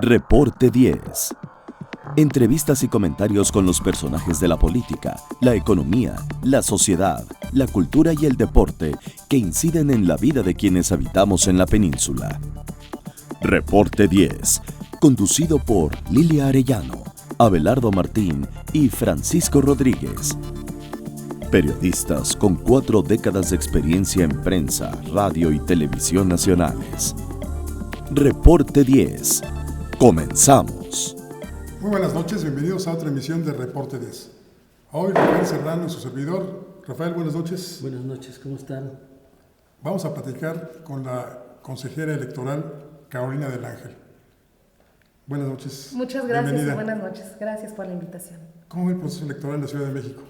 Reporte 10. Entrevistas y comentarios con los personajes de la política, la economía, la sociedad, la cultura y el deporte que inciden en la vida de quienes habitamos en la península. Reporte 10, conducido por Lilia Arellano, Abelardo Martín y Francisco Rodríguez. Periodistas con 4 décadas de experiencia en prensa, radio y televisión nacionales. Reporte 10. Comenzamos. Muy buenas noches, bienvenidos a otra emisión de Reporte 10. Hoy Rafael Serrano y su servidor. Rafael, buenas noches. Buenas noches, ¿cómo están? Vamos a platicar con la consejera electoral Carolina del Ángel. Buenas noches. Muchas gracias. Bienvenida. Buenas noches. Gracias por la invitación. ¿Cómo va el proceso electoral en la Ciudad de México?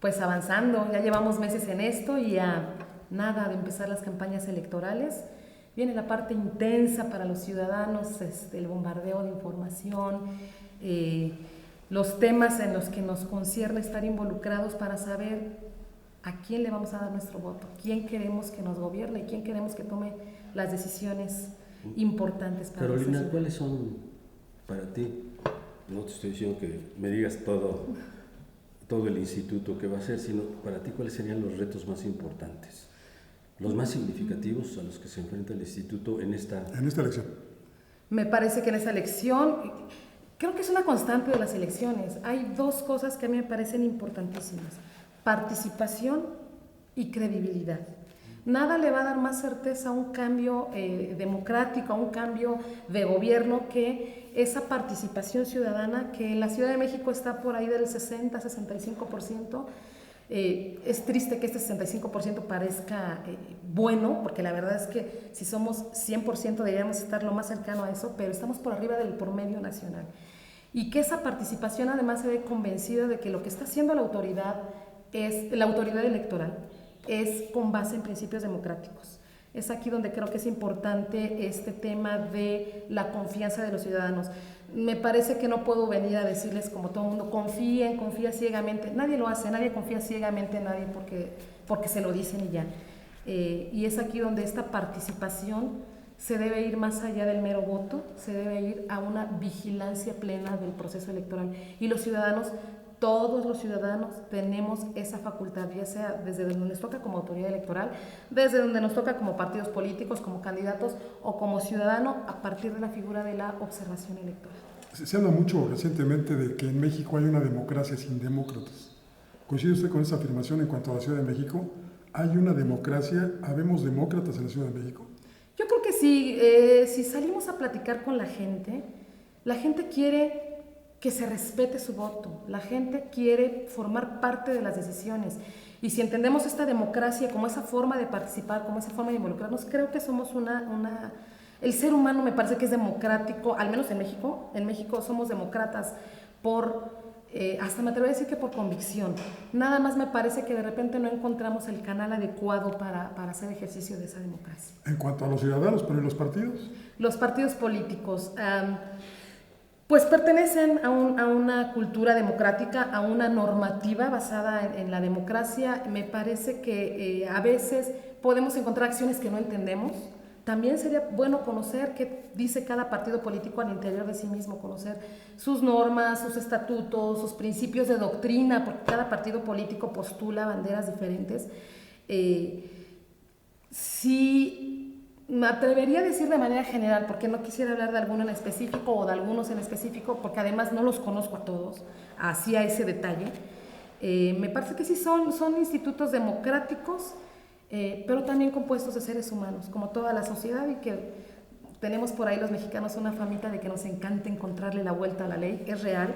Pues avanzando, ya llevamos meses en esto y a nada de empezar las campañas electorales. Viene la parte intensa para los ciudadanos, el bombardeo de información, los temas en los que nos concierne estar involucrados para saber a quién le vamos a dar nuestro voto, quién queremos que nos gobierne y quién queremos que tome las decisiones importantes para nosotros. Carolina, ¿cuáles son para ti? No te estoy diciendo que me digas todo el instituto que va a ser, sino para ti, ¿cuáles serían los retos más importantes, los más significativos a los que se enfrenta el instituto en esta elección? Me parece que en esta elección, creo que es una constante de las elecciones, hay 2 cosas que a mí me parecen importantísimas: participación y credibilidad. Nada le va a dar más certeza a un cambio democrático, a un cambio de gobierno, que esa participación ciudadana, que en la Ciudad de México está por ahí del 60-65%. Es triste que este 65% parezca bueno, porque la verdad es que si somos 100% deberíamos estar lo más cercano a eso, pero estamos por arriba del promedio nacional. Y que esa participación además se ve convencida de que lo que está haciendo la autoridad electoral es con base en principios democráticos. Es aquí donde creo que es importante este tema de la confianza de los ciudadanos. Me parece que no puedo venir a decirles, como todo el mundo, confía ciegamente. Nadie lo hace, nadie confía ciegamente en nadie porque se lo dicen y ya. Y es aquí donde esta participación se debe ir más allá del mero voto, se debe ir a una vigilancia plena del proceso electoral. Y los ciudadanos, todos los ciudadanos tenemos esa facultad, ya sea desde donde nos toca como autoridad electoral, desde donde nos toca como partidos políticos, como candidatos o como ciudadano, a partir de la figura de la observación electoral. Se habla mucho recientemente de que en México hay una democracia sin demócratas. ¿Coincide usted con esa afirmación en cuanto a la Ciudad de México? ¿Hay una democracia? ¿Habemos demócratas en la Ciudad de México? Yo creo que sí. Si salimos a platicar con la gente quiere que se respete su voto, la gente quiere formar parte de las decisiones. Y si entendemos esta democracia como esa forma de participar, como esa forma de involucrarnos, creo que somos el ser humano me parece que es democrático, al menos en México. En México somos demócratas hasta me atrevo a decir que por convicción. Nada más me parece que de repente no encontramos el canal adecuado para hacer ejercicio de esa democracia. En cuanto a los ciudadanos, ¿pero y los partidos? Los partidos políticos, pues pertenecen a una cultura democrática, a una normativa basada en la democracia. Me parece que a veces podemos encontrar acciones que no entendemos. También sería bueno conocer qué dice cada partido político al interior de sí mismo, conocer sus normas, sus estatutos, sus principios de doctrina, porque cada partido político postula banderas diferentes. Sí, me atrevería a decir de manera general, porque no quisiera hablar de alguno en específico o de algunos en específico, porque además no los conozco a todos, así a ese detalle. Me parece que sí son institutos democráticos, pero también compuestos de seres humanos, como toda la sociedad, y que tenemos por ahí los mexicanos una famita de que nos encanta encontrarle la vuelta a la ley. Es real,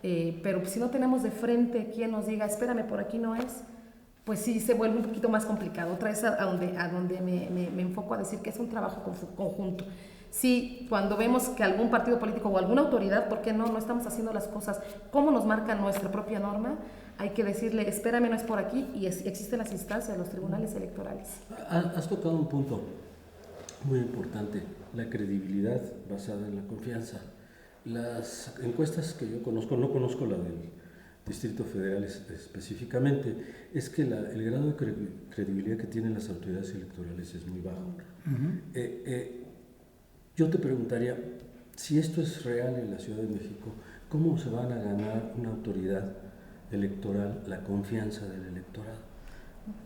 pero si no tenemos de frente quien nos diga, espérame, por aquí no es, pues sí se vuelve un poquito más complicado. Otra vez a donde me enfoco a decir que es un trabajo conjunto. Sí, cuando vemos que algún partido político o alguna autoridad, ¿por qué no estamos haciendo las cosas como nos marca nuestra propia norma? Hay que decirle, espérame, no es por aquí, y existen las instancias, los tribunales electorales. Has tocado un punto muy importante, la credibilidad basada en la confianza. Las encuestas que yo conozco, no conozco Distrito Federal específicamente, es que el grado de credibilidad que tienen las autoridades electorales es muy bajo. Yo te preguntaría, si esto es real en la Ciudad de México, ¿cómo se van a ganar una autoridad electoral la confianza del electorado?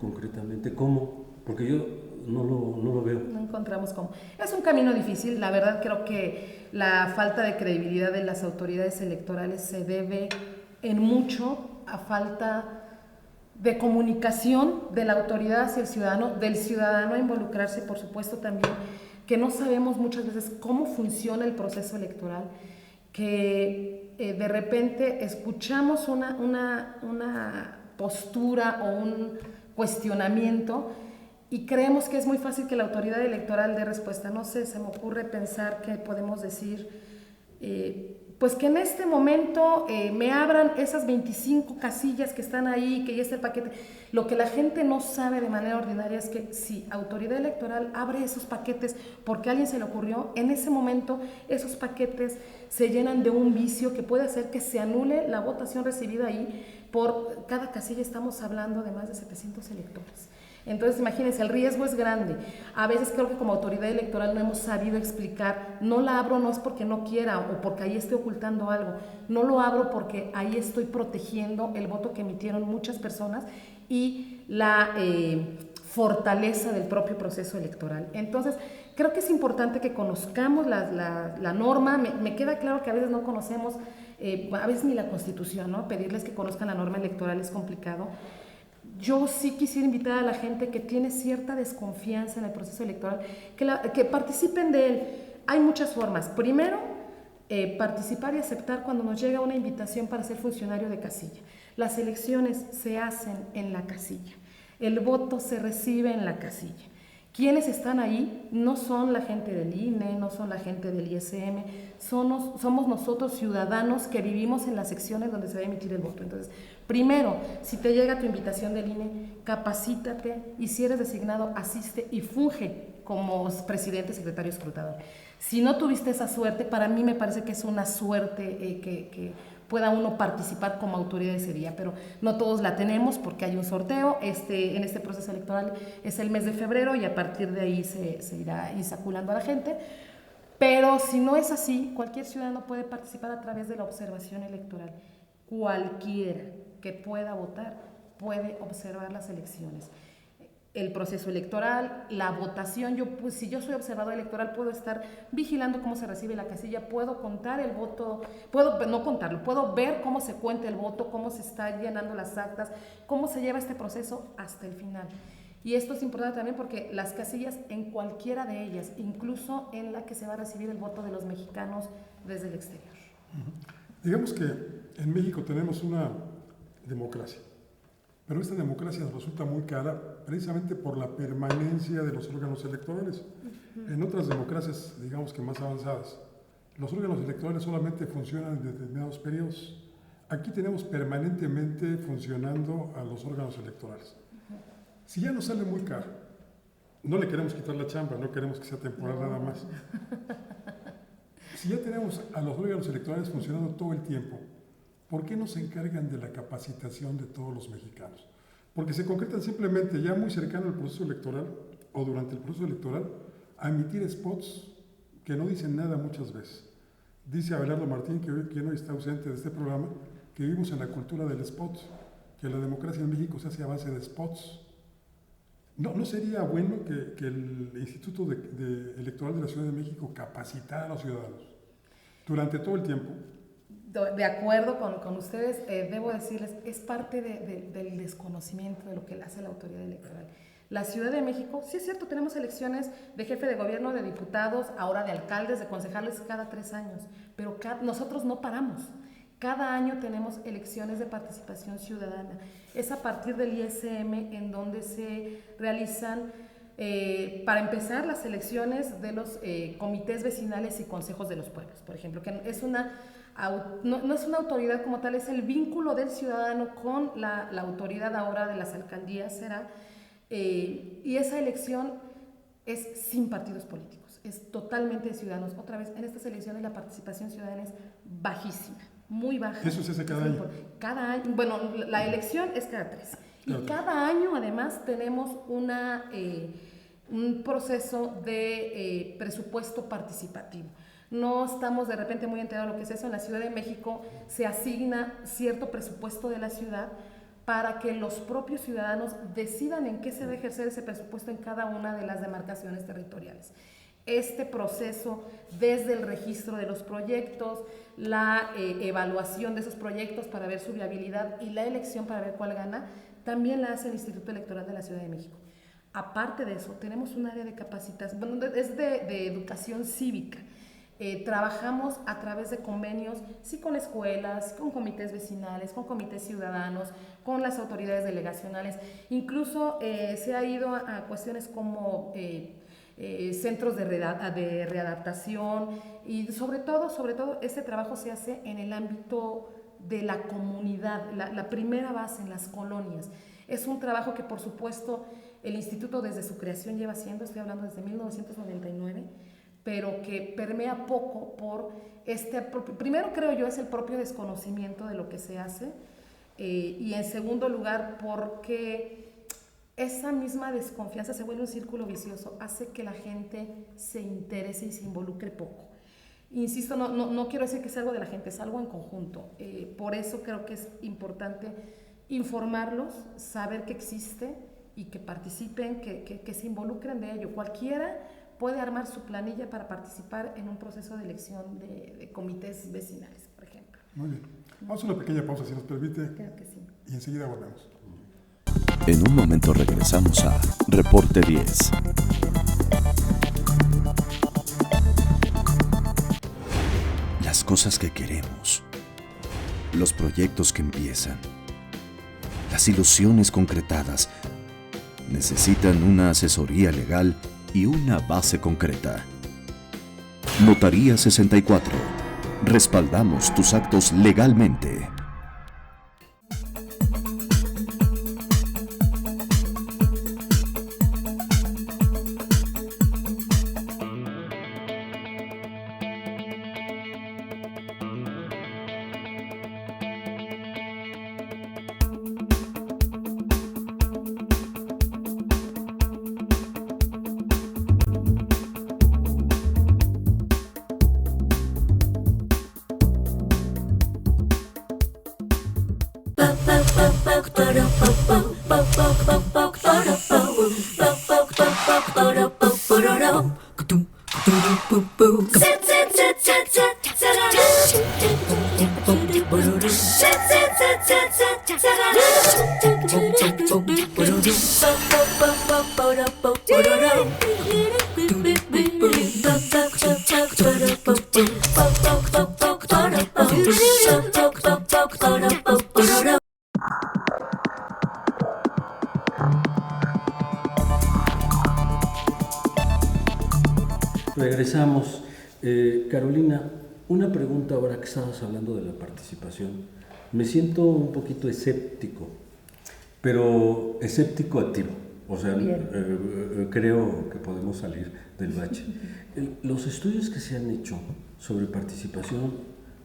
Concretamente, ¿cómo? Porque yo no lo veo. No encontramos cómo. Es un camino difícil. La verdad, creo que la falta de credibilidad de las autoridades electorales se debe en mucho a falta de comunicación de la autoridad hacia el ciudadano, del ciudadano a involucrarse, por supuesto también, que no sabemos muchas veces cómo funciona el proceso electoral, que de repente escuchamos una postura o un cuestionamiento y creemos que es muy fácil que la autoridad electoral dé respuesta. No sé, se me ocurre pensar que podemos decir, pues que en este momento me abran esas 25 casillas que están ahí, que ya está el paquete. Lo que la gente no sabe de manera ordinaria es que si autoridad electoral abre esos paquetes porque a alguien se le ocurrió, en ese momento esos paquetes se llenan de un vicio que puede hacer que se anule la votación recibida ahí. Por cada casilla estamos hablando de más de 700 electores. Entonces, imagínense, el riesgo es grande. A veces creo que como autoridad electoral no hemos sabido explicar, no la abro no es porque no quiera o porque ahí estoy ocultando algo, no lo abro porque ahí estoy protegiendo el voto que emitieron muchas personas y la fortaleza del propio proceso electoral. Entonces, creo que es importante que conozcamos la norma. Me queda claro que a veces no conocemos, a veces ni la Constitución, ¿no? Pedirles que conozcan la norma electoral es complicado. Yo sí quisiera invitar a la gente que tiene cierta desconfianza en el proceso electoral, que participen de él. Hay muchas formas. Primero, participar y aceptar cuando nos llega una invitación para ser funcionario de casilla. Las elecciones se hacen en la casilla. El voto se recibe en la casilla. Quienes están ahí no son la gente del INE, no son la gente del ISM, somos nosotros ciudadanos que vivimos en las secciones donde se va a emitir el voto. Entonces, primero, si te llega tu invitación del INE, capacítate y si eres designado, asiste y funge como presidente, secretario, escrutador. Si no tuviste esa suerte, para mí me parece que es una suerte que pueda uno participar como autoridad ese día, pero no todos la tenemos porque hay un sorteo. En este proceso electoral es el mes de febrero y a partir de ahí se irá insaculando a la gente. Pero si no es así, cualquier ciudadano puede participar a través de la observación electoral. Cualquiera que pueda votar puede observar las elecciones. El proceso electoral, la votación, pues, si yo soy observador electoral puedo estar vigilando cómo se recibe la casilla, puedo contar el voto, puedo no contarlo, puedo ver cómo se cuenta el voto, cómo se está llenando las actas, cómo se lleva este proceso hasta el final. Y esto es importante también porque las casillas en cualquiera de ellas, incluso en la que se va a recibir el voto de los mexicanos desde el exterior. Digamos que en México tenemos una democracia, pero esta democracia nos resulta muy cara precisamente por la permanencia de los órganos electorales. En otras democracias, digamos que más avanzadas, los órganos electorales solamente funcionan en determinados periodos. Aquí tenemos permanentemente funcionando a los órganos electorales. Si ya nos sale muy caro, no le queremos quitar la chamba, no queremos que sea temporal nada más. Si ya tenemos a los órganos electorales funcionando todo el tiempo, ¿por qué no se encargan de la capacitación de todos los mexicanos? Porque se concretan simplemente ya muy cercano al proceso electoral o durante el proceso electoral a emitir spots que no dicen nada muchas veces. Dice Abelardo Martín, quien hoy está ausente de este programa, que vivimos en la cultura del spot, que la democracia en México se hace a base de spots. ¿No sería bueno que el Instituto Electoral de la Ciudad de México capacitara a los ciudadanos durante todo el tiempo? De acuerdo con ustedes, debo decirles, es parte del desconocimiento de lo que hace la autoridad electoral. La Ciudad de México, sí es cierto, tenemos elecciones de jefe de gobierno, de diputados, ahora de alcaldes, de concejales cada 3 años, pero nosotros no paramos. Cada año tenemos elecciones de participación ciudadana. Es a partir del ISM en donde se realizan, para empezar, las elecciones de los comités vecinales y consejos de los pueblos, por ejemplo, que es no es una autoridad como tal, es el vínculo del ciudadano con la autoridad ahora de las alcaldías será, y esa elección es sin partidos políticos, es totalmente de ciudadanos. Otra vez, en estas elecciones la participación ciudadana es bajísima, muy baja. ¿Eso se hace cada año? Cada año, bueno, la elección es cada 3. Y cada año además tenemos un proceso de presupuesto participativo. No estamos de repente muy enterados de lo que es eso. En la Ciudad de México se asigna cierto presupuesto de la ciudad para que los propios ciudadanos decidan en qué se va a ejercer ese presupuesto en cada una de las demarcaciones territoriales. Este proceso, desde el registro de los proyectos, la evaluación de esos proyectos para ver su viabilidad y la elección para ver cuál gana, también la hace el Instituto Electoral de la Ciudad de México. Aparte de eso, tenemos un área de capacitación, bueno, es de educación cívica. Trabajamos a través de convenios, sí, con escuelas, con comités vecinales, con comités ciudadanos, con las autoridades delegacionales. Incluso se ha ido a cuestiones como centros de readaptación y sobre todo este trabajo se hace en el ámbito de la comunidad, la primera base en las colonias. Es un trabajo que por supuesto el instituto desde su creación lleva haciendo, estoy hablando desde 1999, pero que permea poco por primero creo yo es el propio desconocimiento de lo que se hace y en segundo lugar porque esa misma desconfianza se vuelve un círculo vicioso, hace que la gente se interese y se involucre poco. Insisto, no quiero decir que es algo de la gente, es algo en conjunto. Por eso creo que es importante informarlos, saber que existe y que participen, que se involucren de ello. Cualquiera puede armar su planilla para participar en un proceso de elección de comités vecinales, por ejemplo. Muy bien. Vamos a una pequeña pausa, si nos permite. Creo que sí. Y enseguida volvemos. En un momento regresamos a Reporte 10. Las cosas que queremos, los proyectos que empiezan, las ilusiones concretadas, necesitan una asesoría legal y una base concreta. Notaría 64. Respaldamos tus actos legalmente. Regresamos. Carolina, una pregunta ahora que estabas hablando de la participación. Me siento un poquito escéptico, pero escéptico activo. O sea, creo que podemos salir del bache. Los estudios que se han hecho sobre participación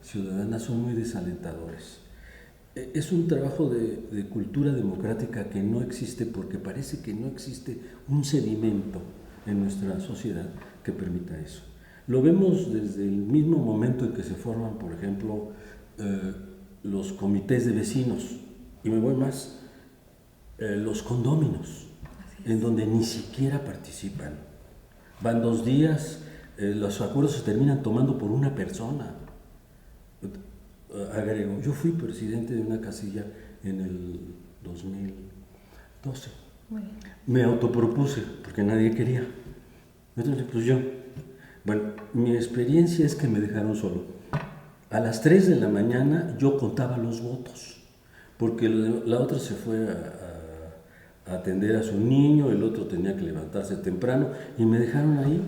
ciudadana son muy desalentadores. Es un trabajo de cultura democrática que no existe porque parece que no existe un sedimento en nuestra sociedad que permita eso. Lo vemos desde el mismo momento en que se forman, por ejemplo, los comités de vecinos, y me voy más, los condóminos, en donde ni siquiera participan. Van 2 días, los acuerdos se terminan tomando por una persona. Agrego, yo fui presidente de una casilla en el 2012. Me autopropuse, porque nadie quería. Entonces, pues yo. Bueno, mi experiencia es que me dejaron solo. A las 3 de la mañana yo contaba los votos, porque la otra se fue a atender a su niño, el otro tenía que levantarse temprano, y me dejaron ahí.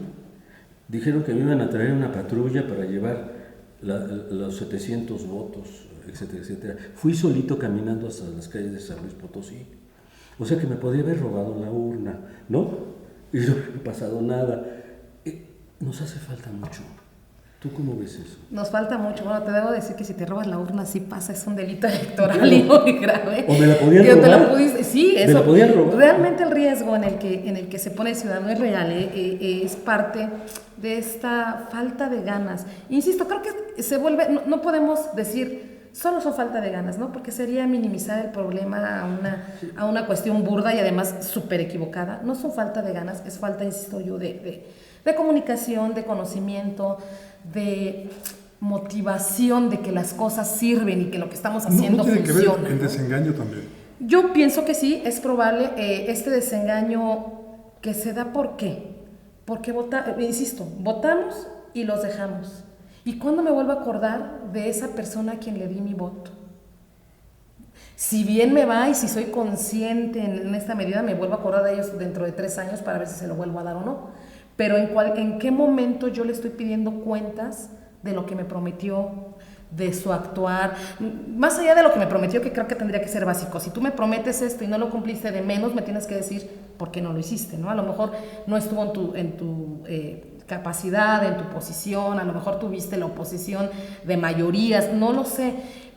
Dijeron que me iban a traer una patrulla para llevar los 700 votos, etcétera, etcétera. Fui solito caminando hasta las calles de San Luis Potosí. O sea que me podía haber robado la urna, ¿no? Y no ha pasado nada. Nos hace falta mucho. ¿Tú cómo ves eso? Nos falta mucho. Bueno, te debo decir que si te robas la urna sí pasa, es un delito electoral y muy grave. ¿O me la podían Que te la robar? pudiste- sí, ¿Me eso. la podían robar? Realmente el riesgo en el que se pone el ciudadano es real, es parte de esta falta de ganas. Insisto, creo que se vuelve, no podemos decir solo son falta de ganas, ¿no? Porque sería minimizar el problema a una cuestión burda y además súper equivocada. No son falta de ganas, es falta, insisto yo, de comunicación, de conocimiento, de motivación de que las cosas sirven y que lo que estamos haciendo no tiene funciona. que ver el ¿no? desengaño también. Yo pienso que sí, es probable este desengaño que se da. ¿Por qué? Porque insisto, votamos y los dejamos. ¿Y cuándo me vuelvo a acordar de esa persona a quien le di mi voto? Si bien me va y si soy consciente en esta medida, me vuelvo a acordar de ellos dentro de 3 años para ver si se lo vuelvo a dar o no. Pero ¿en qué momento yo le estoy pidiendo cuentas de lo que me prometió, de su actuar? Más allá de lo que me prometió, que creo que tendría que ser básico. Si tú me prometes esto y no lo cumpliste, de menos me tienes que decir por qué no lo hiciste, ¿no? A lo mejor no estuvo en tu capacidad, en tu posición, a lo mejor tuviste la oposición de mayorías, no lo sé.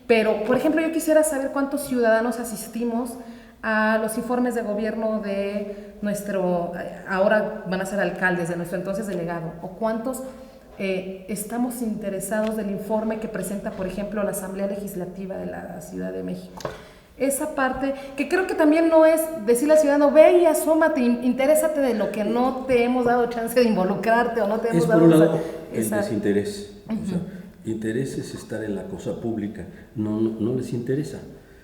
Pero, por ejemplo, yo quisiera saber cuántos ciudadanos asistimos a los informes de gobierno de nuestro, ahora van a ser alcaldes, de nuestro entonces delegado, o cuántos estamos interesados del informe que presenta, por ejemplo, la Asamblea Legislativa de la Ciudad de México. Esa parte, que creo que también no es decirle al ciudadano, ve y asómate, interésate de lo que no te hemos dado chance de involucrarte o no te hemos dado... Es por un lado el esa... desinterés. O sea, interés es estar en la cosa pública, no les interesa.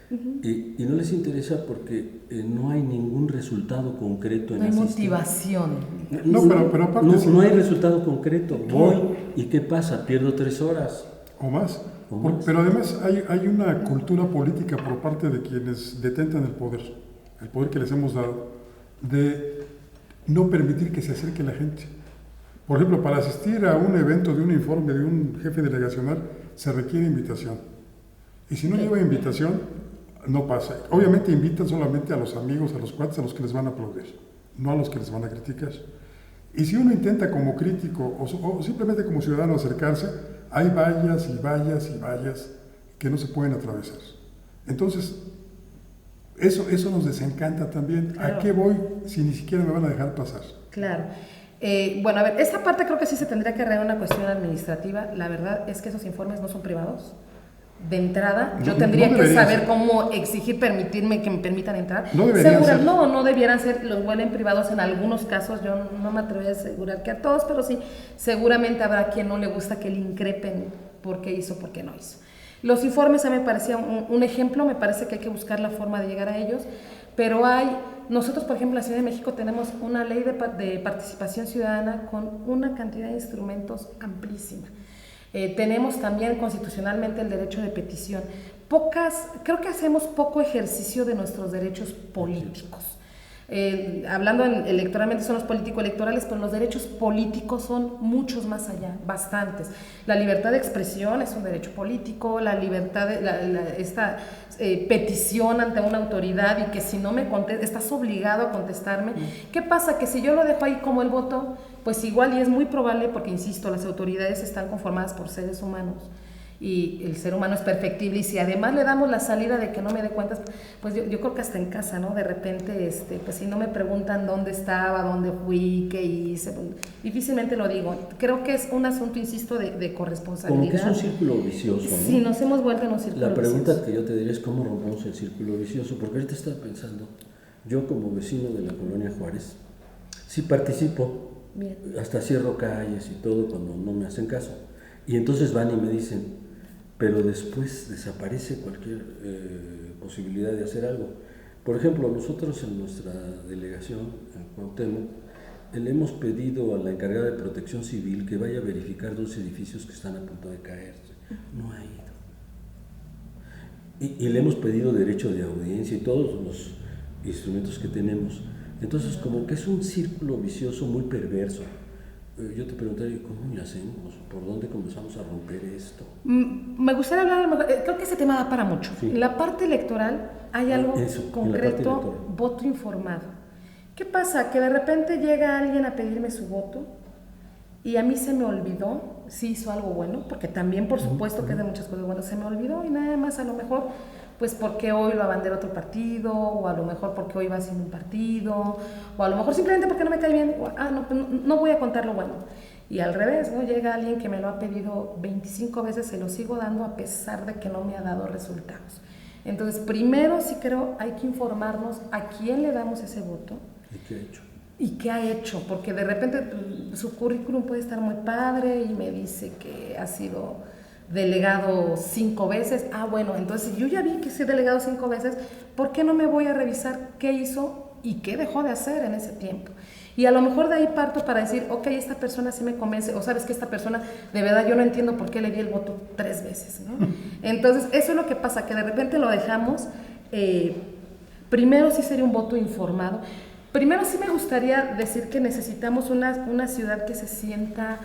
Y no les interesa porque no hay ningún resultado concreto en asistir. No hay motivación. Pero aparte... No hay resultado concreto. Voy y ¿qué pasa? Pierdo 3 horas. O más. O más. Pero además hay una cultura política por parte de quienes detentan el poder que les hemos dado, de no permitir que se acerque la gente. Por ejemplo, para asistir a un evento de un informe de un jefe delegacional se requiere invitación. Y si no lleva invitación, no pasa. Obviamente invitan solamente a los amigos, a los cuates, a los que les van a aplaudir, no a los que les van a criticar. Y si uno intenta como crítico o simplemente como ciudadano acercarse, hay vallas y vallas y vallas que no se pueden atravesar. Entonces, eso nos desencanta también. Claro. ¿A qué voy si ni siquiera me van a dejar pasar? Claro. Bueno, a ver, esta parte creo que sí se tendría que arreglar una cuestión administrativa. La verdad es que esos informes no son privados. De entrada, yo tendría que saber cómo exigir, permitirme que me permitan entrar. No deberían ser. No debieran ser, los vuelen privados en algunos casos. Yo no me atrevo a asegurar que a todos, pero sí, seguramente habrá quien no le gusta que le increpen por qué hizo, por qué no hizo. Los informes a mí me parecía un ejemplo, me parece que hay que buscar la forma de llegar a ellos, pero nosotros, por ejemplo, en la Ciudad de México tenemos una ley de participación ciudadana con una cantidad de instrumentos amplísima. Tenemos también constitucionalmente el derecho de petición. Creo que hacemos poco ejercicio de nuestros derechos políticos. Hablando electoralmente son los político-electorales, pero los derechos políticos son muchos más allá, bastantes. La libertad de expresión es un derecho político, la libertad de esta petición ante una autoridad y que si no me contestas, estás obligado a contestarme. ¿Qué pasa? Que si yo lo dejo ahí como el voto, pues igual y es muy probable, porque insisto, las autoridades están conformadas por seres humanos y el ser humano es perfectible, y si además le damos la salida de que no me dé cuentas, pues yo creo que hasta en casa, ¿no? De repente, pues si no me preguntan dónde estaba, dónde fui, qué hice, pues, difícilmente lo digo. Creo que es un asunto, insisto, de corresponsabilidad. Como que es un círculo vicioso, ¿no? Sí, nos hemos vuelto en un círculo vicioso. La pregunta que yo te diría es cómo rompemos el círculo vicioso, porque ahorita estaba pensando, yo como vecino de la colonia Juárez, sí participo, bien, hasta cierro calles y todo cuando no me hacen caso, y entonces van y me dicen, pero después desaparece cualquier posibilidad de hacer algo. Por ejemplo, nosotros en nuestra delegación, en Cuauhtémoc, le hemos pedido a la encargada de Protección Civil que vaya a verificar 2 edificios que están a punto de caerse. No ha ido. Y le hemos pedido derecho de audiencia y todos los instrumentos que tenemos. Entonces, como que es un círculo vicioso muy perverso. Yo te preguntaría, ¿cómo le hacemos? ¿Por dónde comenzamos a romper esto? Me gustaría hablar, creo que ese tema da para mucho. Sí. En la parte electoral hay algo concreto, voto informado. ¿Qué pasa? Que de repente llega alguien a pedirme su voto y a mí se me olvidó sí hizo algo bueno, porque también por supuesto que es de muchas cosas buenas, se me olvidó y nada más a lo mejor pues porque hoy lo abandera otro partido, o a lo mejor porque hoy va haciendo un partido, o a lo mejor simplemente porque no me cae bien, no voy a contar lo bueno. Y al revés, ¿no? Llega alguien que me lo ha pedido 25 veces, se lo sigo dando a pesar de que no me ha dado resultados. Entonces, primero sí creo hay que informarnos a quién le damos ese voto. ¿Y qué ha hecho? ¿Y qué ha hecho? Porque de repente su currículum puede estar muy padre y me dice que ha sido delegado 5 veces. Bueno, entonces yo ya vi que sí delegado 5 veces, ¿por qué no me voy a revisar qué hizo y qué dejó de hacer en ese tiempo? Y a lo mejor de ahí parto para decir, ok, esta persona sí me convence, o sabes que esta persona, de verdad yo no entiendo por qué le di el voto 3 veces, ¿no? Entonces, eso es lo que pasa, que de repente lo dejamos. Primero sí sería un voto informado. Primero sí me gustaría decir que necesitamos una ciudad que se sienta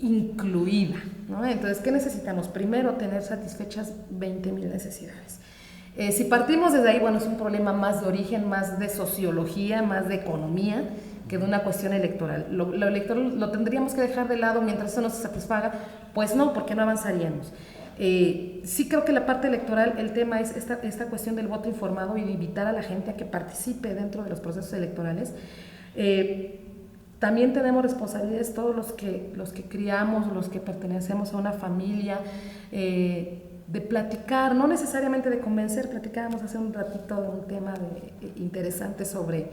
incluida, ¿no? Entonces, ¿qué necesitamos? Primero, tener satisfechas 20,000 necesidades. Si partimos desde ahí, bueno, es un problema más de origen, más de sociología, más de economía, que de una cuestión electoral. Lo electoral lo tendríamos que dejar de lado mientras eso no se satisfaga, pues no, porque no avanzaríamos. Sí creo que la parte electoral, el tema es esta cuestión del voto informado y de invitar a la gente a que participe dentro de los procesos electorales. También tenemos responsabilidades todos los que criamos, los que pertenecemos a una familia, de platicar, no necesariamente de convencer. Platicábamos hace un ratito de un tema interesante sobre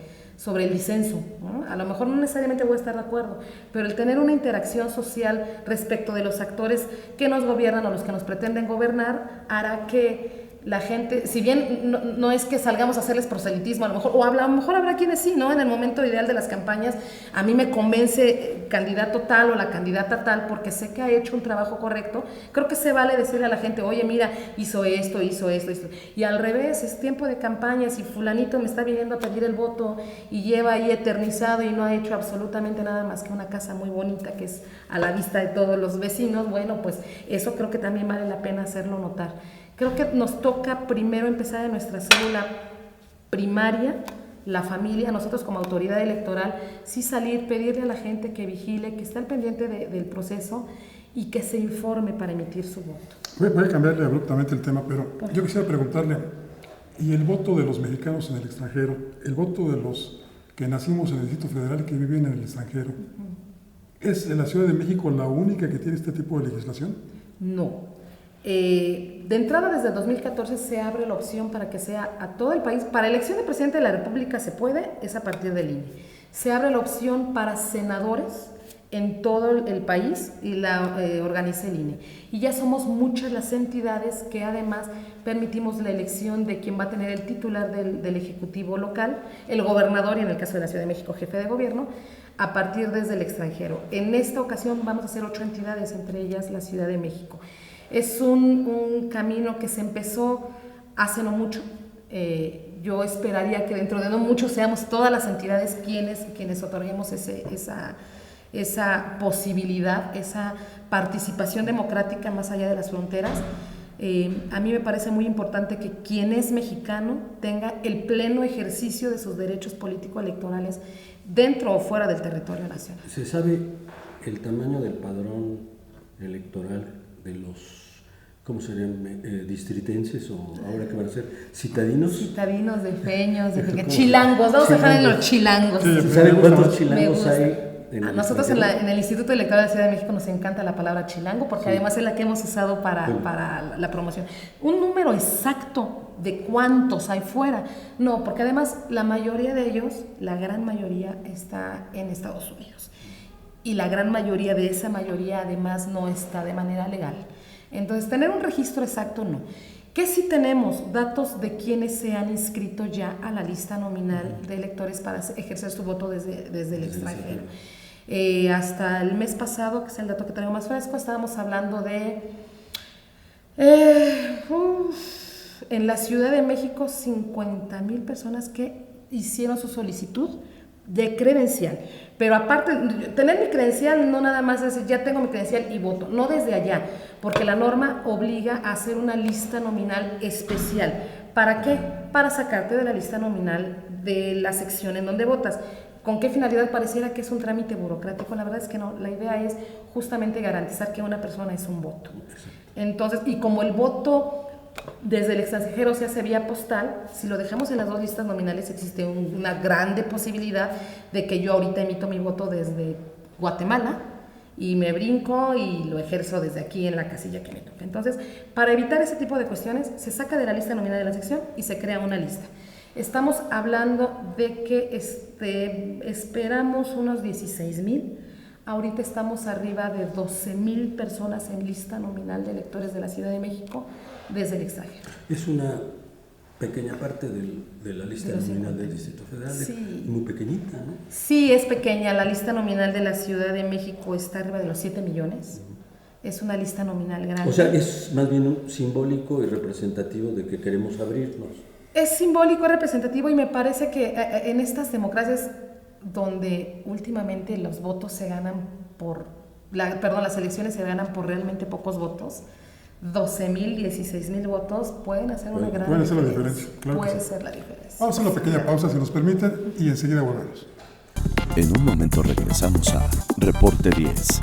el disenso, ¿no? A lo mejor no necesariamente voy a estar de acuerdo, pero el tener una interacción social respecto de los actores que nos gobiernan o los que nos pretenden gobernar hará que la gente, si bien no es que salgamos a hacerles proselitismo, a lo mejor habrá quienes sí, ¿no? En el momento ideal de las campañas, a mí me convence candidato tal o la candidata tal porque sé que ha hecho un trabajo correcto. Creo que se vale decirle a la gente, oye, mira, hizo esto. Y al revés, es tiempo de campañas y fulanito me está viniendo a pedir el voto y lleva ahí eternizado y no ha hecho absolutamente nada más que una casa muy bonita que es a la vista de todos los vecinos. Bueno, pues eso creo que también vale la pena hacerlo notar. Creo que nos toca primero empezar en nuestra célula primaria, la familia, nosotros como autoridad electoral, sí salir, pedirle a la gente que vigile, que esté al pendiente del proceso y que se informe para emitir su voto. Voy a cambiarle abruptamente el tema, pero yo quisiera preguntarle, ¿y el voto de los mexicanos en el extranjero, el voto de los que nacimos en el Distrito Federal y que viven en el extranjero, ¿es la Ciudad de México la única que tiene este tipo de legislación? No. De entrada, desde el 2014 se abre la opción para que sea a todo el país. Para elección de presidente de la República se puede, es a partir del INE. Se abre la opción para senadores en todo el país y la organiza el INE. Y ya somos muchas las entidades que además permitimos la elección de quien va a tener el titular del Ejecutivo local, el gobernador y en el caso de la Ciudad de México, jefe de gobierno, a partir desde el extranjero. En esta ocasión vamos a hacer 8 entidades, entre ellas la Ciudad de México. Es un camino que se empezó hace no mucho. Yo esperaría que dentro de no mucho seamos todas las entidades quienes otorguemos esa posibilidad, esa participación democrática más allá de las fronteras. A mí me parece muy importante que quien es mexicano tenga el pleno ejercicio de sus derechos político-electorales dentro o fuera del territorio nacional. ¿Se sabe el tamaño del padrón electoral de los, ¿cómo serían? ¿Distritenses o ahora que van a ser? ¿Citadinos? Citadinos, defeños, chilangos, vamos a dejar en los chilangos. ¿Saben cuántos chilangos hay? A nosotros en el Instituto Electoral de la Ciudad de México nos encanta la palabra chilango porque además es la que hemos usado para la promoción. Un número exacto de cuántos hay fuera, no, porque además la mayoría de ellos, la gran mayoría está en Estados Unidos. Y la gran mayoría de esa mayoría además no está de manera legal. Entonces, tener un registro exacto no. ¿Qué sí tenemos? Datos de quienes se han inscrito ya a la lista nominal de electores para ejercer su voto desde el extranjero. Hasta el mes pasado, que es el dato que tengo más fresco, estábamos hablando de, en la Ciudad de México, 50,000 personas que hicieron su solicitud de credencial. Pero aparte, tener mi credencial no nada más es ya tengo mi credencial y voto, no desde allá, porque la norma obliga a hacer una lista nominal especial. ¿Para qué? Para sacarte de la lista nominal de la sección en donde votas. ¿Con qué finalidad? Pareciera que es un trámite burocrático. La verdad es que no. La idea es justamente garantizar que una persona es un voto. Entonces, y como el voto desde el extranjero se hace vía postal, si lo dejamos en las dos listas nominales, existe una grande posibilidad de que yo ahorita emito mi voto desde Guatemala y me brinco y lo ejerzo desde aquí en la casilla que me toca. Entonces, para evitar ese tipo de cuestiones, se saca de la lista nominal de la sección y se crea una lista. Estamos hablando de que esperamos unos 16,000. Ahorita estamos arriba de 12,000 personas en lista nominal de electores de la Ciudad de México desde el extranjero. Es una pequeña parte de la lista nominal del Distrito Federal, sí. Muy pequeñita, ¿no? Sí, es pequeña. La lista nominal de la Ciudad de México está arriba de los 7 millones. Es una lista nominal grande. O sea, es más bien simbólico y representativo de que queremos abrirnos. Es simbólico, es representativo, y me parece que en estas democracias donde últimamente los votos se ganan las elecciones se ganan por realmente pocos votos, 12,000, 16,000 votos pueden hacer una gran pueden hacer la diferencia. Claro puede que sí. ser la diferencia. Vamos a hacer una pequeña pausa, si nos permiten, y enseguida volvemos. En un momento regresamos a Reporte 10.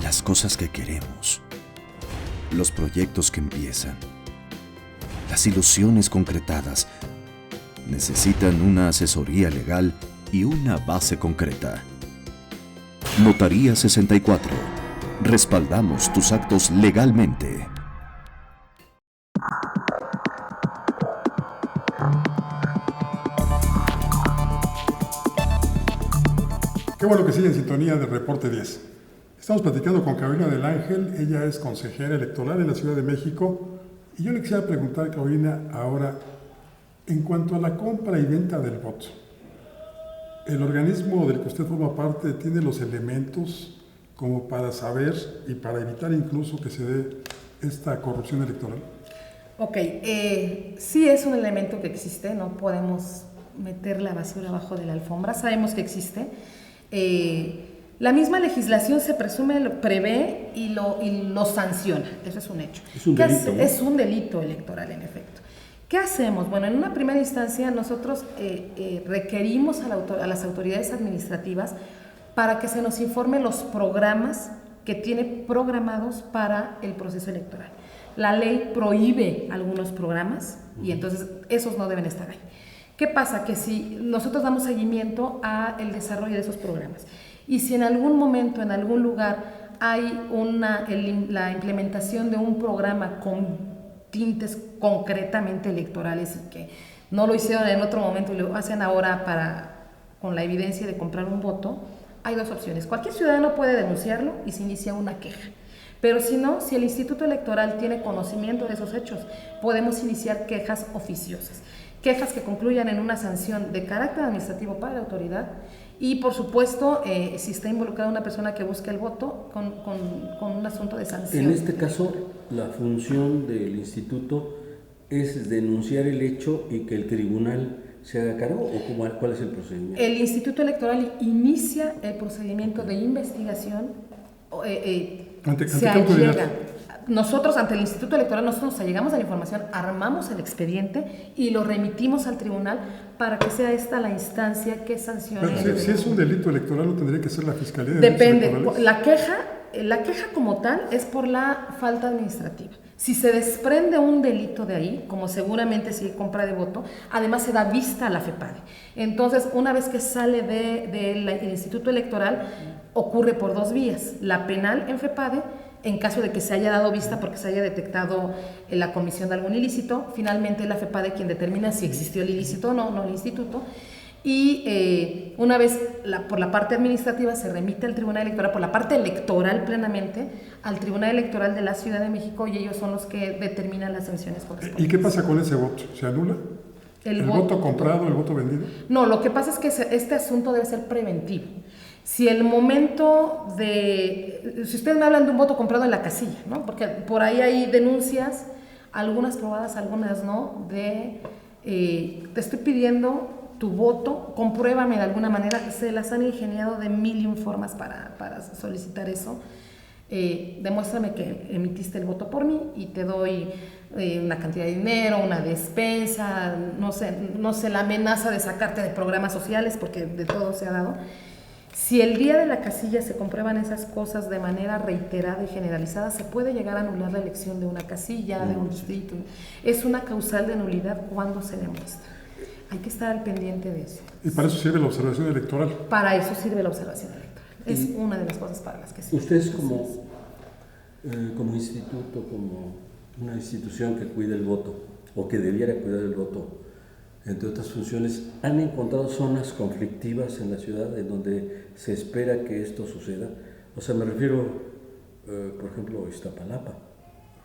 Las cosas que queremos, los proyectos que empiezan, las ilusiones concretadas, necesitan una asesoría legal y una base concreta. Notaría 64. Respaldamos tus actos legalmente. Qué bueno que sigue en sintonía de Reporte 10. Estamos platicando con Carolina del Ángel, ella es consejera electoral en la Ciudad de México, y yo le quisiera preguntar, Carolina, ahora, en cuanto a la compra y venta del voto, ¿el organismo del que usted forma parte tiene los elementos como para saber y para evitar incluso que se dé esta corrupción electoral? Ok, sí es un elemento que existe, no podemos meter la basura abajo de la alfombra, sabemos que existe. La misma legislación se presume, lo prevé y lo sanciona, eso es un hecho. Es un delito, ¿no? Es un delito electoral, en efecto. ¿Qué hacemos? Bueno, en una primera instancia nosotros requerimos a las autoridades administrativas para que se nos informe los programas que tiene programados para el proceso electoral. La ley prohíbe algunos programas y entonces esos no deben estar ahí. ¿Qué pasa? Que si nosotros damos seguimiento al desarrollo de esos programas y si en algún momento, en algún lugar, hay la implementación de un programa con tintes concretamente electorales y que no lo hicieron en otro momento y lo hacen ahora con la evidencia de comprar un voto, hay dos opciones. Cualquier ciudadano puede denunciarlo y se inicia una queja. Pero si no, si el Instituto Electoral tiene conocimiento de esos hechos, podemos iniciar quejas oficiosas. Quejas que concluyan en una sanción de carácter administrativo para la autoridad y, por supuesto, si está involucrada una persona que busca el voto, con un asunto de sanción. En este caso, la función del instituto es denunciar el hecho y que el tribunal se haga cargo, ¿o cuál es el procedimiento? El Instituto Electoral inicia el procedimiento de investigación. Nosotros, ante el Instituto Electoral, nosotros nos allegamos a la información, armamos el expediente y lo remitimos al tribunal para que sea esta la instancia que sancione. Pero si es un delito electoral, ¿no tendría que ser la Fiscalía de Depende. Delitos Electorales? La queja la queja como tal es por la falta administrativa. Si se desprende un delito de ahí, como seguramente si hay compra de voto, además se da vista a la FEPADE. Entonces, una vez que sale del Instituto Electoral, ocurre por dos vías. La penal en FEPADE, en caso de que se haya dado vista porque se haya detectado en la comisión de algún ilícito, finalmente la FEPADE quien determina si existió el ilícito o no, no el instituto. Y una vez por la parte administrativa se remite al Tribunal Electoral, por la parte electoral plenamente, al Tribunal Electoral de la Ciudad de México, y ellos son los que determinan las sanciones correspondientes. ¿Y qué pasa con ese voto? ¿Se anula? ¿El voto comprado, el voto vendido? No, lo que pasa es que este asunto debe ser preventivo. Si el momento si ustedes me hablan de un voto comprado en la casilla, ¿no? Porque por ahí hay denuncias, algunas probadas, algunas no, te estoy pidiendo tu voto, compruébame de alguna manera, se las han ingeniado de 1000 formas para solicitar eso. Demuéstrame que emitiste el voto por mí y te doy una cantidad de dinero, una despensa, no sé, la amenaza de sacarte de programas sociales, porque de todo se ha dado. Si el día de la casilla se comprueban esas cosas de manera reiterada y generalizada, se puede llegar a anular la elección de una casilla, de un distrito. Es una causal de nulidad cuando se demuestra. Hay que estar al pendiente de eso. ¿Y para eso sirve la observación electoral? Para eso sirve la observación electoral. Es una de las cosas para las que sirve. Ustedes como instituto, como una institución que cuida el voto, o que debiera cuidar el voto, entre otras funciones, ¿han encontrado zonas conflictivas en la ciudad en donde se espera que esto suceda? O sea, me refiero, por ejemplo, a Iztapalapa,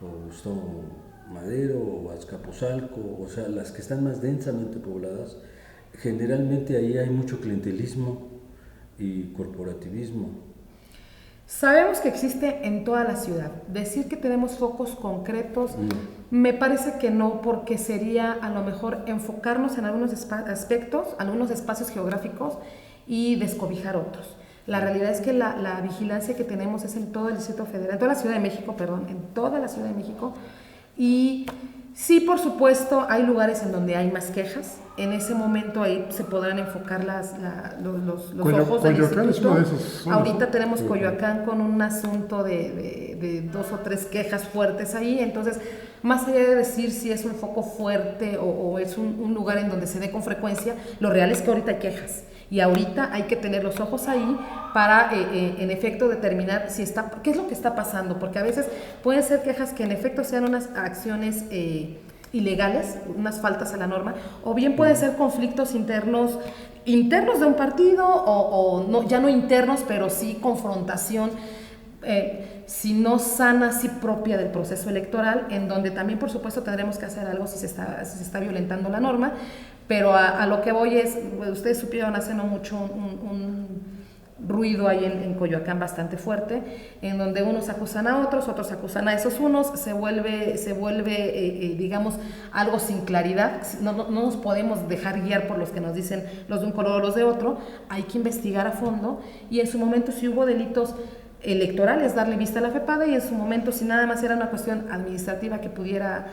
o Gustavo Madero, o Azcapotzalco, o sea, las que están más densamente pobladas, generalmente ahí hay mucho clientelismo y corporativismo. Sabemos que existe en toda la ciudad. Decir que tenemos focos concretos, me parece que no, porque sería a lo mejor enfocarnos en algunos aspectos, algunos espacios geográficos y descobijar otros. La realidad es que la vigilancia que tenemos es en todo el Distrito Federal, en toda la Ciudad de México, en toda la Ciudad de México. Y sí, por supuesto, hay lugares en donde hay más quejas. En ese momento ahí se podrán enfocar los ojos del Coyoacán instituto. es uno de esos. Ahorita tenemos Coyoacán con un asunto de 2 o 3 quejas fuertes ahí. Entonces, más allá de decir si es un foco fuerte o es un lugar en donde se dé con frecuencia, lo real es que ahorita hay quejas. Y ahorita hay que tener los ojos ahí para, en efecto, determinar qué es lo que está pasando. Porque a veces pueden ser quejas que en efecto sean unas acciones ilegales, unas faltas a la norma, o bien pueden ser conflictos internos de un partido, o no, ya no internos, pero sí confrontación, si no sana, sí propia del proceso electoral, en donde también, por supuesto, tendremos que hacer algo si se está violentando la norma. Pero a lo que voy es, ustedes supieron hace no mucho un ruido ahí en Coyoacán bastante fuerte, en donde unos acusan a otros acusan a esos unos, se vuelve digamos, algo sin claridad. No nos podemos dejar guiar por los que nos dicen los de un color o los de otro. Hay que investigar a fondo, y en su momento si hubo delitos electorales, darle vista a la FEPADE, y en su momento si nada más era una cuestión administrativa que pudiera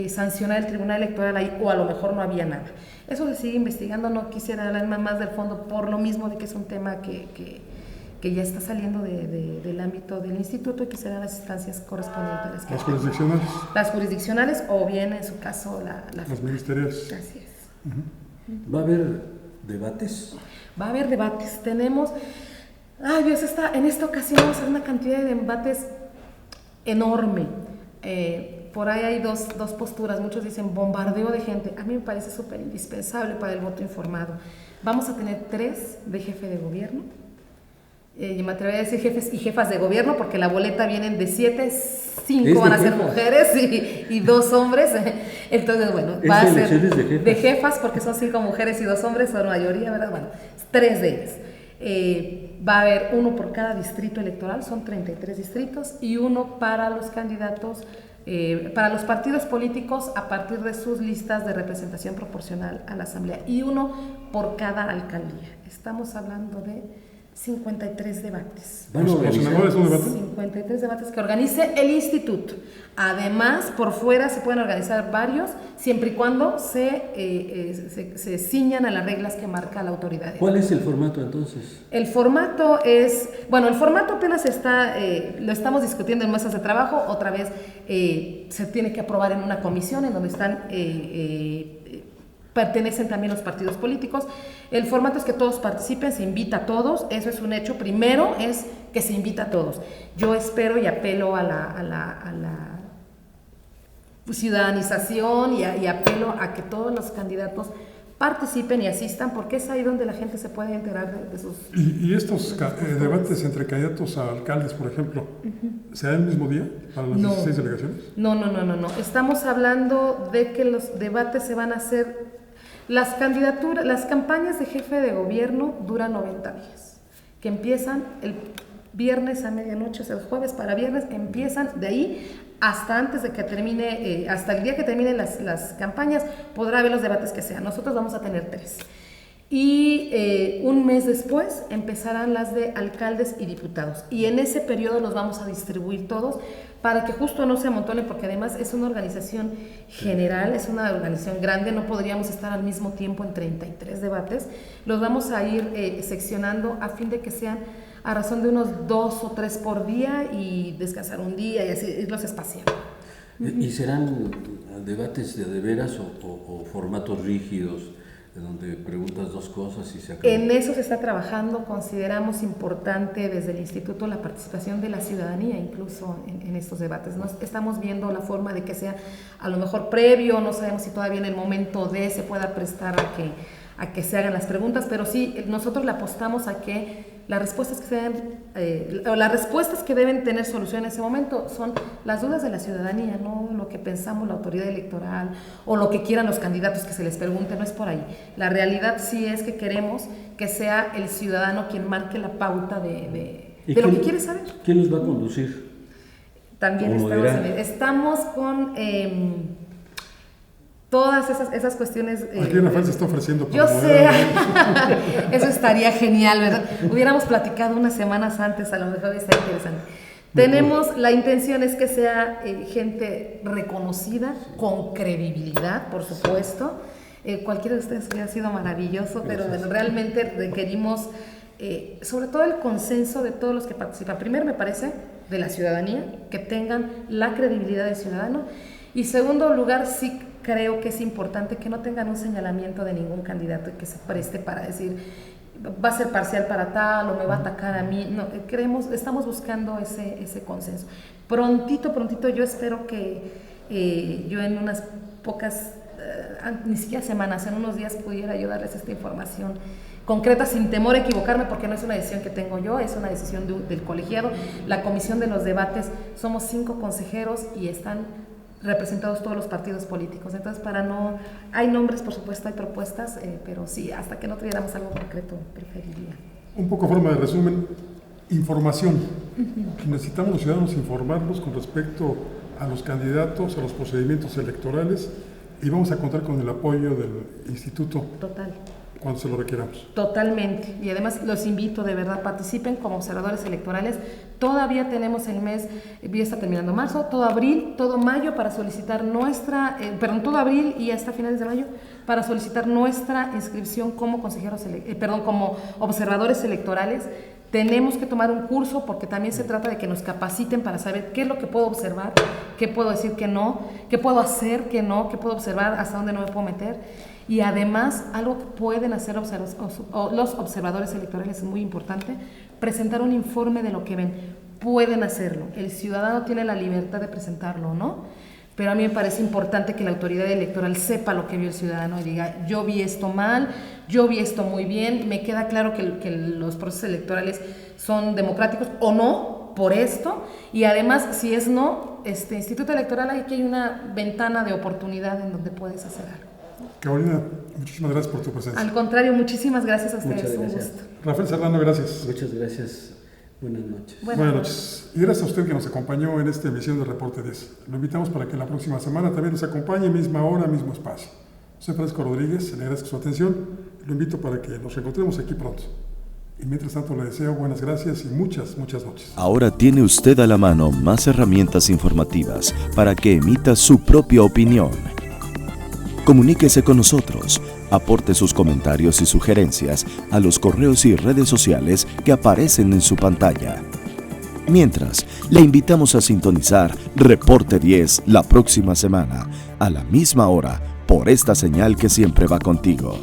sancionar el Tribunal Electoral ahí, o a lo mejor no había nada. Eso se sigue investigando, no quisiera hablar más del fondo por lo mismo de que es un tema que ya está saliendo del ámbito del instituto, y que serán las instancias correspondientes. ¿Las jurisdiccionales? Las jurisdiccionales, o bien en su caso las ministeriales. Así es. ¿Va a haber debates? Va a haber debates, tenemos... Ay Dios, en esta ocasión vamos a hacer una cantidad de debates enorme. Por ahí hay dos posturas, muchos dicen bombardeo de gente. A mí me parece súper indispensable para el voto informado. Vamos a tener 3 de jefe de gobierno, y me atrevería a decir jefes y jefas de gobierno, porque la boleta vienen de 7, 5 van a ser mujeres y 2 hombres. Entonces, bueno, va a ser de jefas, porque son 5 mujeres y 2 hombres, son mayoría, ¿verdad? Bueno, 3 de ellas. Va a haber 1 por cada distrito electoral, son 33 distritos, y 1 para los candidatos, para los partidos políticos a partir de sus listas de representación proporcional a la asamblea, y 1 por cada alcaldía. Estamos hablando de 53 debates. ¿Los senadores son debates? 53 debates que organice el instituto. Además, por fuera se pueden organizar varios, siempre y cuando se ciñan a las reglas que marca la autoridad. ¿Cuál es el formato entonces? El formato es, bueno, el formato apenas está, lo estamos discutiendo en mesas de trabajo, otra vez se tiene que aprobar en una comisión en donde están, pertenecen también los partidos políticos. El formato es que todos participen, se invita a todos, eso es un hecho. Primero es que se invita a todos. Yo espero y apelo a la ciudadanización y apelo a que todos los candidatos participen y asistan, porque es ahí donde la gente se puede enterar de sus... ¿Y estos debates entre candidatos a alcaldes, por ejemplo, se dan el mismo día para las 16 delegaciones? No. Estamos hablando de que los debates se van a hacer... Las candidaturas, las campañas de jefe de gobierno duran 90 días, que empiezan el viernes a medianoche, o sea, el jueves para viernes, empiezan de ahí hasta antes de que termine, hasta el día que terminen las campañas, podrá haber los debates que sean. Nosotros vamos a tener 3. Y un mes después empezarán las de alcaldes y diputados. Y en ese periodo los vamos a distribuir todos para que justo no se amontonen, porque además es una organización general, es una organización grande, no podríamos estar al mismo tiempo en 33 debates. Los vamos a ir seccionando a fin de que sean a razón de unos 2 o 3 por día y descansar un día y así irlos espaciando. ¿Y serán debates de veras o formatos rígidos, en donde preguntas 2 cosas y se acaba? En eso se está trabajando. Consideramos importante desde el instituto la participación de la ciudadanía incluso en estos debates. ¿No? Estamos viendo la forma de que sea a lo mejor previo, no sabemos si todavía en el momento se pueda prestar a que se hagan las preguntas, pero sí, nosotros le apostamos a que las respuestas que deben tener solución en ese momento son las dudas de la ciudadanía, no lo que pensamos la autoridad electoral o lo que quieran los candidatos que se les pregunte, no es por ahí. La realidad sí es que queremos que sea el ciudadano quien marque la pauta de lo que quiere saber. ¿Quién los va a conducir? También estamos con... todas esas cuestiones... Aquí Rafael se está ofreciendo para yo sé, eso estaría genial, ¿verdad? Hubiéramos platicado unas semanas antes, a lo mejor está interesante. Tenemos, la intención es que sea gente reconocida, con credibilidad, por supuesto. Cualquiera de ustedes hubiera sido maravilloso, pero bueno, realmente requerimos, sobre todo el consenso de todos los que participan. Primero, me parece, de la ciudadanía, que tengan la credibilidad del ciudadano. Y segundo lugar, sí creo que es importante que no tengan un señalamiento de ningún candidato que se preste para decir va a ser parcial para tal o me va a atacar a mí. No, estamos buscando ese consenso. Prontito, yo espero que yo en unas pocas, ni siquiera semanas, en unos días pudiera yo darles esta información concreta sin temor a equivocarme, porque no es una decisión que tengo yo, es una decisión del colegiado. La comisión de los debates, somos 5 consejeros y están representados todos los partidos políticos. Entonces, hay nombres, por supuesto, hay propuestas, pero sí, hasta que no tuviéramos algo concreto, preferiría. Un poco forma de resumen, información. Necesitamos los ciudadanos informarnos con respecto a los candidatos, a los procedimientos electorales, y vamos a contar con el apoyo del instituto. Total. Cuando se lo requiramos. Totalmente. Y además los invito, de verdad, participen como observadores electorales. Todavía tenemos el mes, ya está terminando marzo, todo abril, todo mayo para solicitar todo abril y hasta finales de mayo para solicitar nuestra inscripción como consejeros, como observadores electorales. Tenemos que tomar un curso porque también se trata de que nos capaciten para saber qué es lo que puedo observar, qué puedo decir que no, qué puedo hacer que no, qué puedo observar, hasta dónde no me puedo meter. Y además, algo que pueden hacer los observadores electorales es muy importante, presentar un informe de lo que ven. Pueden hacerlo. El ciudadano tiene la libertad de presentarlo, ¿no? Pero a mí me parece importante que la autoridad electoral sepa lo que vio el ciudadano y diga, yo vi esto mal, yo vi esto muy bien, me queda claro que los procesos electorales son democráticos o no, por esto, y además, si es no, Instituto Electoral, aquí hay una ventana de oportunidad en donde puedes hacer algo. Carolina, muchísimas gracias por tu presencia. Al contrario, muchísimas gracias a ustedes. Muchas gracias. Un gusto. Rafael Serrano, gracias. Muchas gracias. Buenas noches. Buenas noches. Y gracias a usted que nos acompañó en esta emisión de Reporte 10. Lo invitamos para que la próxima semana también nos acompañe, misma hora, mismo espacio. Soy Francisco Rodríguez, le agradezco su atención y lo invito para que nos reencontremos aquí pronto. Y mientras tanto le deseo buenas gracias y muchas noches. Ahora tiene usted a la mano más herramientas informativas para que emita su propia opinión. Comuníquese con nosotros, aporte sus comentarios y sugerencias a los correos y redes sociales que aparecen en su pantalla. Mientras, le invitamos a sintonizar Reporte 10 la próxima semana, a la misma hora, por esta señal que siempre va contigo.